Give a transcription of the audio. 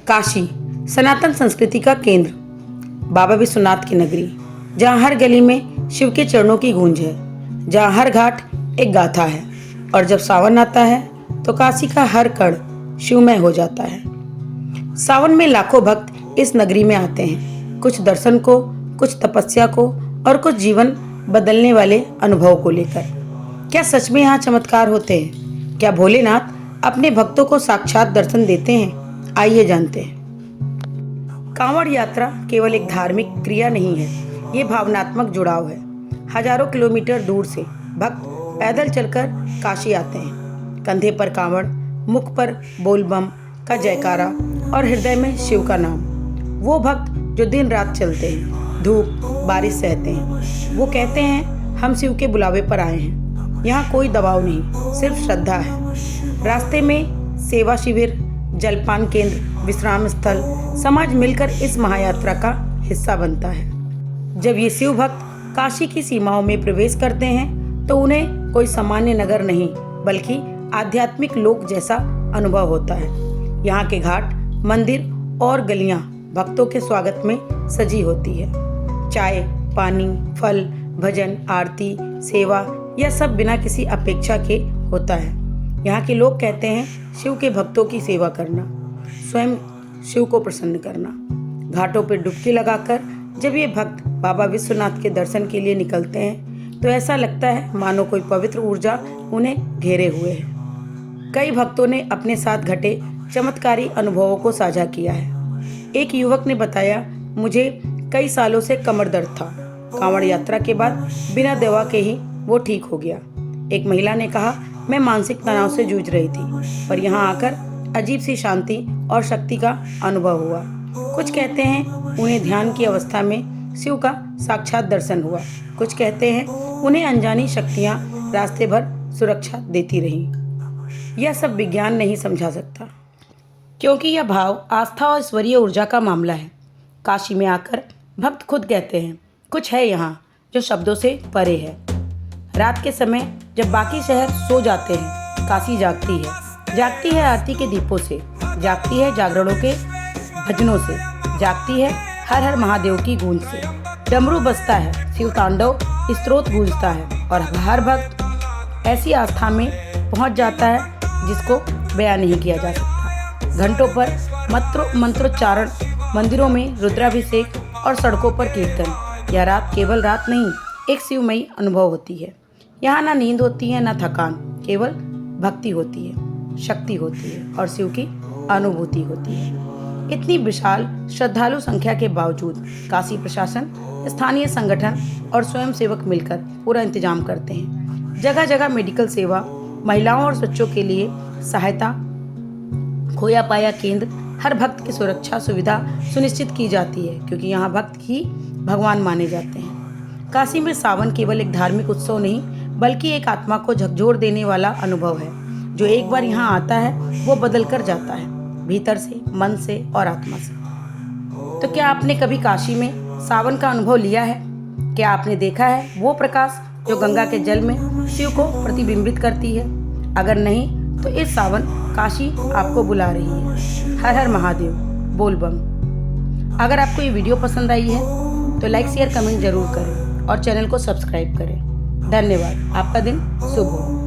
काशी सनातन संस्कृति का केंद्र, बाबा विश्वनाथ की नगरी, जहाँ हर गली में शिव के चरणों की गूंज है, जहाँ हर घाट एक गाथा है और जब सावन आता है तो काशी का हर कण शिवमय हो जाता है। सावन में लाखों भक्त इस नगरी में आते हैं, कुछ दर्शन को, कुछ तपस्या को और कुछ जीवन बदलने वाले अनुभव को लेकर। क्या सच में यहाँ चमत्कार होते हैं? क्या भोलेनाथ अपने भक्तों को साक्षात दर्शन देते हैं? आइए जानते हैं। कांवड़ यात्रा केवल एक धार्मिक क्रिया नहीं है, ये भावनात्मक जुड़ाव है। हजारों किलोमीटर दूर से भक्त पैदल चलकर काशी आते हैं, कंधे पर कांवड़, मुख पर बोल बम का जयकारा और हृदय में शिव का नाम। वो भक्त जो दिन रात चलते हैं, धूप बारिश सहते हैं, वो कहते हैं हम शिव के बुलावे पर आए हैं। यहाँ कोई दबाव नहीं, सिर्फ श्रद्धा है। रास्ते में सेवा शिविर, जलपान केंद्र, विश्राम स्थल, समाज मिलकर इस महायात्रा का हिस्सा बनता है। जब ये शिव भक्त काशी की सीमाओं में प्रवेश करते हैं तो उन्हें कोई सामान्य नगर नहीं बल्कि आध्यात्मिक लोक जैसा अनुभव होता है। यहाँ के घाट, मंदिर और गलियाँ भक्तों के स्वागत में सजी होती है। चाय, पानी, फल, भजन, आरती, सेवा, यह सब बिना किसी अपेक्षा के होता है। यहाँ के लोग कहते हैं शिव के भक्तों की सेवा करना, स्वयं शिव को प्रसन्न करना। घाटों पर डुबकी लगाकर जब ये भक्त बाबा विश्वनाथ के दर्शन के लिए निकलते हैं तो ऐसा लगता है मानो कोई पवित्र ऊर्जा उन्हें घेरे हुए है। कई भक्तों ने अपने साथ घटे चमत्कारी अनुभवों को साझा किया है। एक युवक ने बताया, मुझे कई सालों से कमर दर्द था, कांवड़ यात्रा के बाद बिना दवा के ही वो ठीक हो गया। एक महिला ने कहा, मैं मानसिक तनाव से जूझ रही थी पर यहाँ आकर अजीब सी शांति और शक्ति का अनुभव हुआ। कुछ कहते हैं उन्हें ध्यान की अवस्था में शिव का साक्षात दर्शन हुआ। कुछ कहते हैं उन्हें अनजानी शक्तियाँ रास्ते भर सुरक्षा देती रहीं। यह सब विज्ञान नहीं समझा सकता, क्योंकि यह भाव, आस्था और ईश्वरीय ऊर्जा का मामला है। काशी में आकर भक्त खुद कहते हैं, कुछ है यहाँ जो शब्दों से परे है। रात के समय जब बाकी शहर सो जाते हैं, काशी जागती है आरती के दीपों से, जागती है जागरणों के भजनों से, जागती है हर हर महादेव की गूंज से। डमरू बजता है, शिव तांडव स्तोत्र गूंजता है और हर भक्त ऐसी आस्था में पहुंच जाता है जिसको बयान नहीं किया जा सकता। घंटों पर मंत्रोच्चारण, मंदिरों में रुद्राभिषेक और सड़कों पर कीर्तन। यह रात केवल रात नहीं, एक शिवमयी अनुभव होती है। यहाँ ना नींद होती है ना थकान, केवल भक्ति होती है, शक्ति होती है और शिव की अनुभूति होती है। इतनी विशाल श्रद्धालु संख्या के बावजूद काशी प्रशासन, स्थानीय संगठन और स्वयंसेवक मिलकर पूरा इंतजाम करते हैं। जगह जगह मेडिकल सेवा, महिलाओं और बच्चों के लिए सहायता, खोया पाया केंद्र, हर भक्त की सुरक्षा सुविधा सुनिश्चित की जाती है, क्योंकि यहाँ भक्त ही भगवान माने जाते हैं। काशी में सावन केवल एक धार्मिक उत्सव नहीं बल्कि एक आत्मा को झकझोर देने वाला अनुभव है। जो एक बार यहाँ आता है वो बदल कर जाता है, भीतर से, मन से और आत्मा से। तो क्या आपने कभी काशी में सावन का अनुभव लिया है? क्या आपने देखा है वो प्रकाश जो गंगा के जल में शिव को प्रतिबिंबित करती है? अगर नहीं तो इस सावन काशी आपको बुला रही है। हर हर महादेव, बोल बम। अगर आपको ये वीडियो पसंद आई है तो लाइक, शेयर, कमेंट जरूर करें और चैनल को सब्सक्राइब करें। धन्यवाद। आपका दिन शुभ हो।